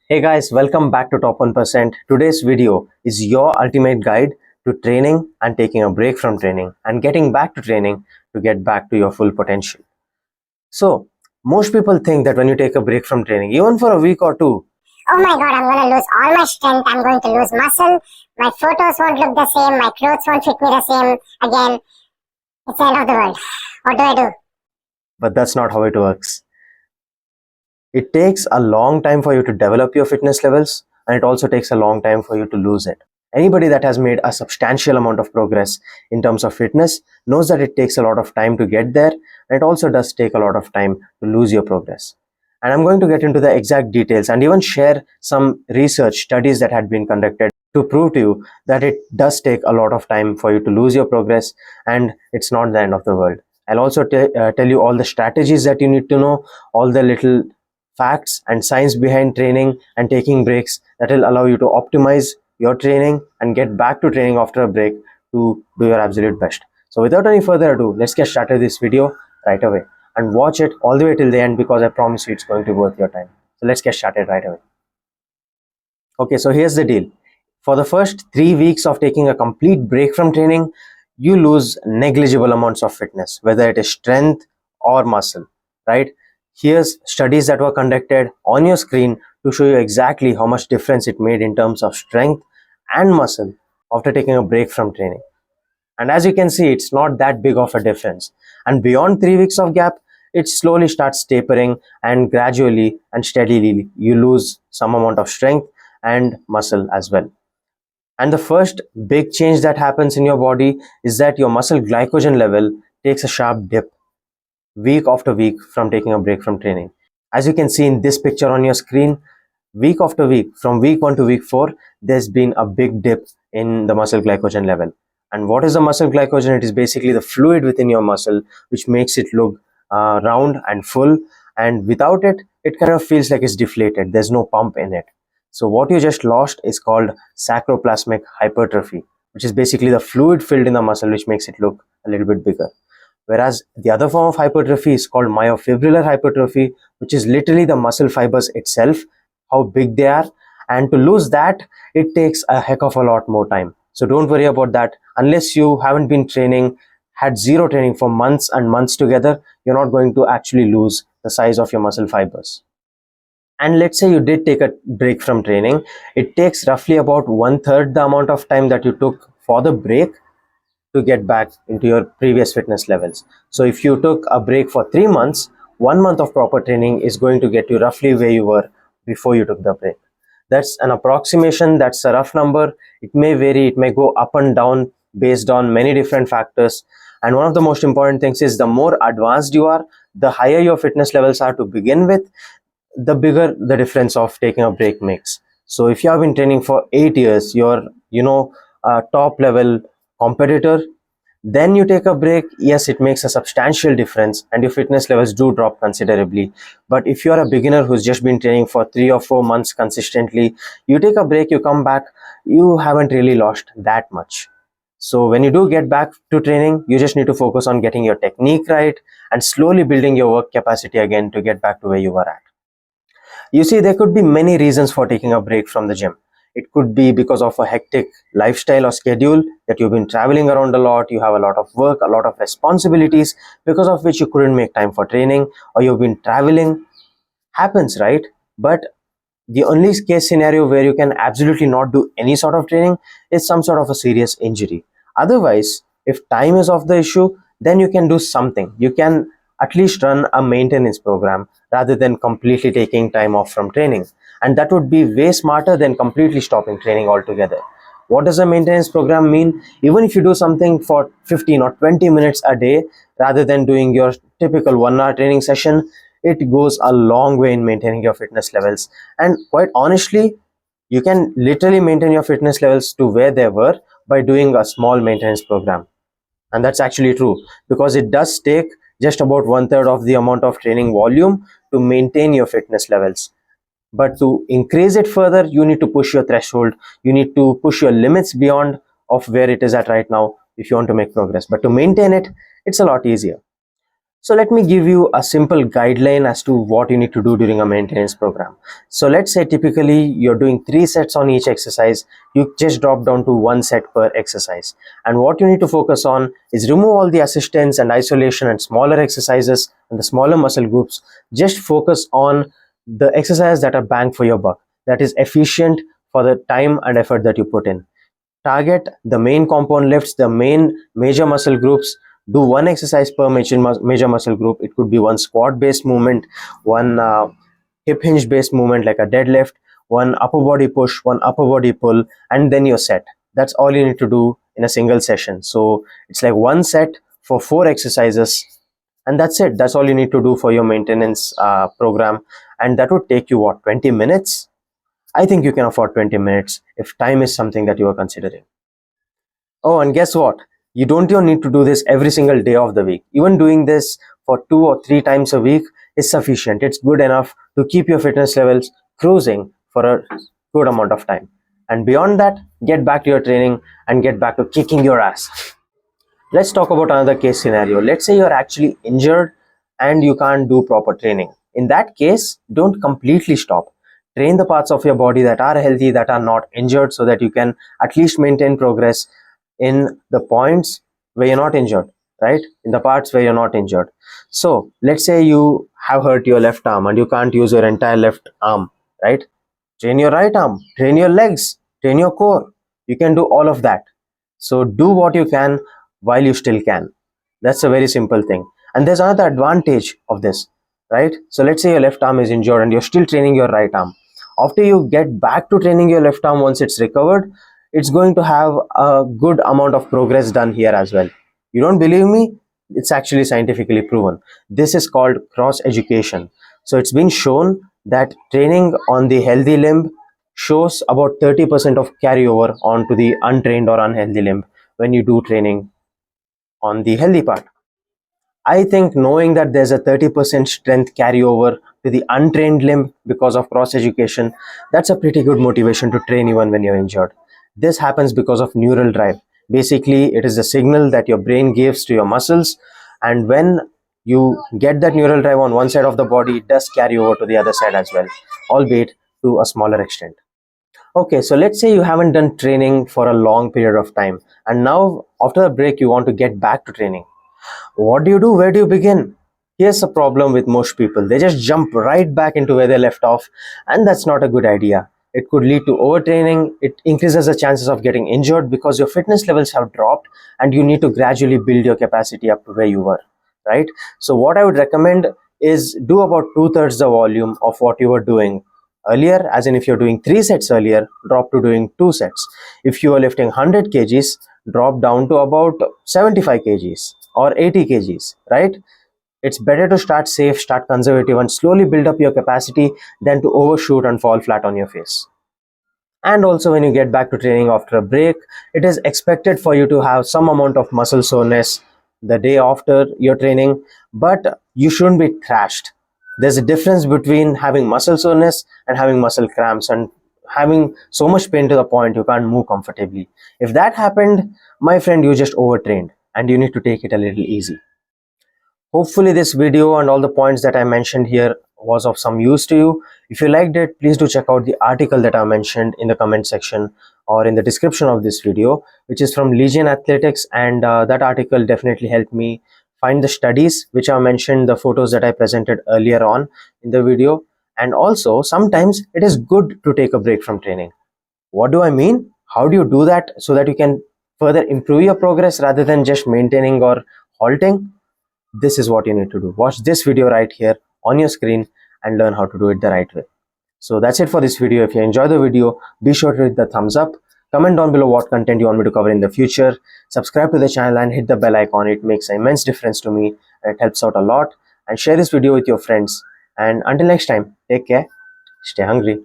Hey guys, welcome back to Top 1%. Today's video is your ultimate guide to training and taking a break from training and getting back to training to get back to your full potential. So, most people think that when you take a break from training, even for a week or two, Oh my god, I'm going to lose all my strength, I'm going to lose muscle, my photos won't look the same, my clothes won't fit me the same again. It's the end of the world. What do I do? but that's not how it works. It takes a long time for you to develop your fitness levels, and it also takes a long time for you to lose it. Anybody that has made a substantial amount of progress in terms of fitness knows that it takes a lot of time to get there, and it also does take a lot of time to lose your progress. And I'm going to get into the exact details and even share some research studies that had been conducted to prove to you that it does take a lot of time for you to lose your progress, and it's not the end of the world. I'll also tell you all the strategies that you need to know, all the little facts and science behind training and taking breaks that will allow you to optimize your training and get back to training after a break to do your absolute best. So without any further ado, let's get started this video right away and watch it all the way till the end, because I promise you it's going to be worth your time. So let's get started right away. Okay, so here's the deal. For the first 3 weeks of taking a complete break from training, you lose negligible amounts of fitness, whether it is strength or muscle, right? Here's studies that were conducted on your screen to show you exactly how much difference it made in terms of strength and muscle after taking a break from training. And as you can see, it's not that big of a difference. And beyond 3 weeks of gap, it slowly starts tapering, and gradually and steadily you lose some amount of strength and muscle as well. And the first big change that happens in your body is that your muscle glycogen level takes a sharp dip week after week from taking a break from training. As you can see in this picture on your screen, week after week, from week 1 to week 4, there's been a big dip in the muscle glycogen level. And what is the muscle glycogen? It is basically the fluid within your muscle which makes it look round and full, and without it, it kind of feels like it's deflated. There's no pump in it. So what you just lost is called sarcoplasmic hypertrophy, which is basically the fluid filled in the muscle which makes it look a little bit bigger. Whereas the other form of hypertrophy is called myofibrillar hypertrophy, which is literally the muscle fibers itself, how big they are. And to lose that, it takes a heck of a lot more time. So don't worry about that. Unless you haven't been training, had zero training for months and months together, you're not going to actually lose the size of your muscle fibers. And let's say you did take a break from training, it takes roughly about 1/3 the amount of time that you took for the break to get back into your previous fitness levels. So if you took a break for 3 months, 1 month of proper training is going to get you roughly where you were before you took the break. That's an approximation, that's a rough number. It may vary, it may go up and down based on many different factors. And one of the most important things is the more advanced you are, the higher your fitness levels are to begin with, the bigger the difference of taking a break makes. So if you have been training for 8 years, you're a top level competitor, then you take a break, yes, it makes a substantial difference and your fitness levels do drop considerably. But if you're a beginner who's just been training for 3 or 4 months consistently, you take a break, you come back, you haven't really lost that much. So when you do get back to training, you just need to focus on getting your technique right and slowly building your work capacity again to get back to where you were at. You see, there could be many reasons for taking a break from the gym. It could be because of a hectic lifestyle or schedule, that you've been traveling around a lot, you have a lot of work, a lot of responsibilities, because of which you couldn't make time for training, or you've been traveling. Happens, right? But the only case scenario where you can absolutely not do any sort of training is some sort of a serious injury. Otherwise, if time is of the issue, then you can do something. You can at least run a maintenance program rather than completely taking time off from training. And that would be way smarter than completely stopping training altogether. What does a maintenance program mean? Even if you do something for 15 or 20 minutes a day rather than doing your typical 1 hour training session, it goes a long way in maintaining your fitness levels. And quite honestly, you can literally maintain your fitness levels to where they were by doing a small maintenance program. And that's actually true, because it does take just about 1/3 of the amount of training volume to maintain your fitness levels. But to increase it further, you need to push your threshold, you need to push your limits beyond of where it is at right now if you want to make progress. But to maintain it, it's a lot easier. So let me give you a simple guideline as to what you need to do during a maintenance program. So let's say typically you're doing 3 sets on each exercise. You just drop down to 1 set per exercise. And what you need to focus on is remove all the assistance and isolation and smaller exercises and the smaller muscle groups. Just focus on the exercises that are bang for your buck, that is efficient for the time and effort that you put in. Target the main compound lifts, the main major muscle groups. Do one exercise per major muscle group. It could be one squat based movement, one hip hinge based movement like a deadlift, one upper body push, one upper body pull, and then your set. That's all you need to do in a single session. So it's like 1 set for 4 exercises, and that's it. That's all you need to do for your maintenance program, and that would take you what, 20 minutes? I think you can afford 20 minutes if time is something that you are considering. Oh, and guess what? You don't even need to do this every single day of the week. Even doing this for 2 or 3 times a week is sufficient. It's good enough to keep your fitness levels cruising for a good amount of time. And beyond that, get back to your training and get back to kicking your ass. Let's talk about another case scenario. Let's say you're actually injured and you can't do proper training. In that case, don't completely stop. Train the parts of your body that are healthy, that are not injured, so that you can at least maintain progress in the points where you're not injured, right? In the parts where you're not injured. So let's say you have hurt your left arm and you can't use your entire left arm, right? Train your right arm, train your legs, train your core. You can do all of that. So do what you can while you still can. That's a very simple thing. And there's another advantage of this, right? So let's say your left arm is injured and you're still training your right arm. After you get back to training your left arm, once it's recovered, it's going to have a good amount of progress done here as well. You don't believe me? It's actually scientifically proven. This is called cross education. So it's been shown that training on the healthy limb shows about 30% of carryover onto the untrained or unhealthy limb when you do training on the healthy part. I think knowing that there's a 30% strength carryover to the untrained limb because of cross education, that's a pretty good motivation to train even when you're injured. This happens because of neural drive. Basically, it is the signal that your brain gives to your muscles, and when you get that neural drive on one side of the body, it does carry over to the other side as well, albeit to a smaller extent. Okay, so let's say you haven't done training for a long period of time, and now after a break, you want to get back to training. What do you do? Where do you begin? Here's a problem with most people. They just jump right back into where they left off, and that's not a good idea. It could lead to overtraining. It increases the chances of getting injured because your fitness levels have dropped and you need to gradually build your capacity up to where you were, right? So what I would recommend is do about 2/3 the volume of what you were doing earlier, as in if you're doing 3 sets earlier, drop to doing 2 sets. If you are lifting 100 kgs, drop down to about 75 kgs or 80 kgs, right? It's better to start safe, start conservative, and slowly build up your capacity than to overshoot and fall flat on your face. And also, when you get back to training after a break, it is expected for you to have some amount of muscle soreness the day after your training, but you shouldn't be thrashed. There's a difference between having muscle soreness and having muscle cramps and having so much pain to the point you can't move comfortably. If that happened, my friend, you just overtrained and you need to take it a little easy. Hopefully this video and all the points that I mentioned here was of some use to you. If you liked it, please do check out the article that I mentioned in the comment section or in the description of this video, which is from Legion Athletics, and that article definitely helped me find the studies which I mentioned, the photos that I presented earlier on in the video. And also, sometimes it is good to take a break from training. What do I mean? How do you do that so that you can further improve your progress rather than just maintaining or halting? This is what you need to do. Watch this video right here on your screen and learn how to do it the right way. So that's it for this video. If you enjoyed the video, be sure to hit the thumbs up. Comment down below what content you want me to cover in the future. Subscribe to the channel and hit the bell icon. It makes an immense difference to me and it helps out a lot. And share this video with your friends. And until next time, take care, stay hungry.